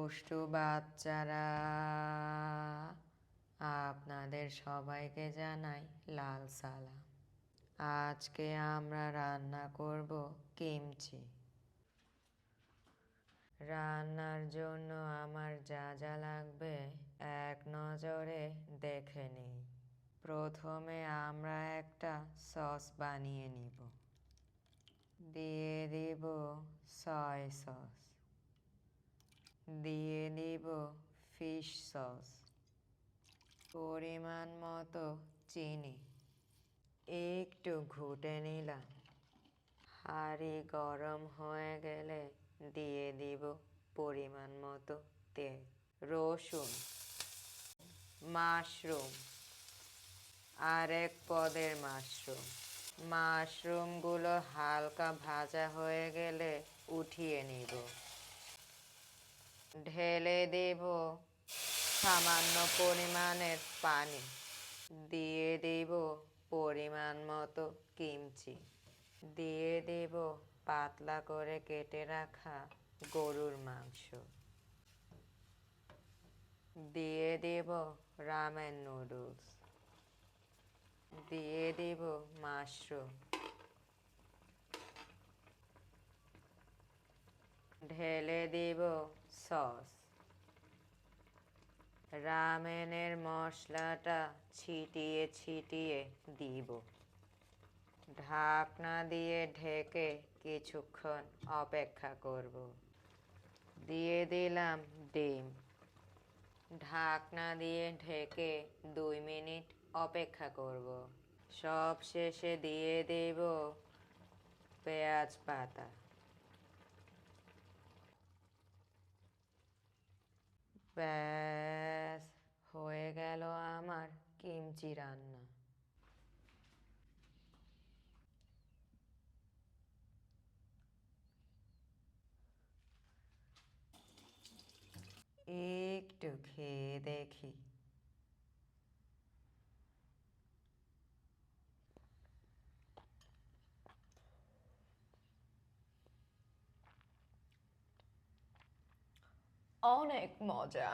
দুষ্টু বাচ্চারা, আপনাদের সবাইকে জানাই লাল সালাম। আজকে আমরা রান্না করব কিমচি। রান্নার জন্য আমার যা যা লাগবে এক নজরে দেখে নিই। প্রথমে আমরা একটা সস বানিয়ে নিব। দিয়ে দিব সয় সস, দিয়ে দিব ফিশ সস, পরিমাণ মতো চিনি, একটু ঘুটে নিলাম। হাঁড়ি গরম হয়ে গেলে দিয়ে দিব পরিমাণ মতো তেল, রসুন, মাশরুম, আরেক পদের মাশরুম। মাশরুমগুলো হালকা ভাজা হয়ে গেলে উঠিয়ে নিব। ঢেলে দেব সামান্য পরিমাণের পানি, দিয়ে দেব পরিমাণ মতো কিমচি, দিয়ে দেব পাতলা করে কেটে রাখা গরুর মাংস, দিয়ে দেব রামেন নুডলস, দিয়ে দেব মাশরুম, ঢেলে দেব সস। রামেনের মশলাটা ছিটিয়ে ছিটিয়ে দিব। ঢাকনা দিয়ে ঢেকে কিছুক্ষণ অপেক্ষা করব। দিয়ে দিলাম ডিম। ঢাকনা দিয়ে ঢেকে 2 মিনিট অপেক্ষা করব। সব শেষে দিয়ে দেব পেঁয়াজ পাতা। ব্যাস, হয়ে গেল আমার কিমচি রান্না। একটু খেয়ে দেখি। অনেক মজা।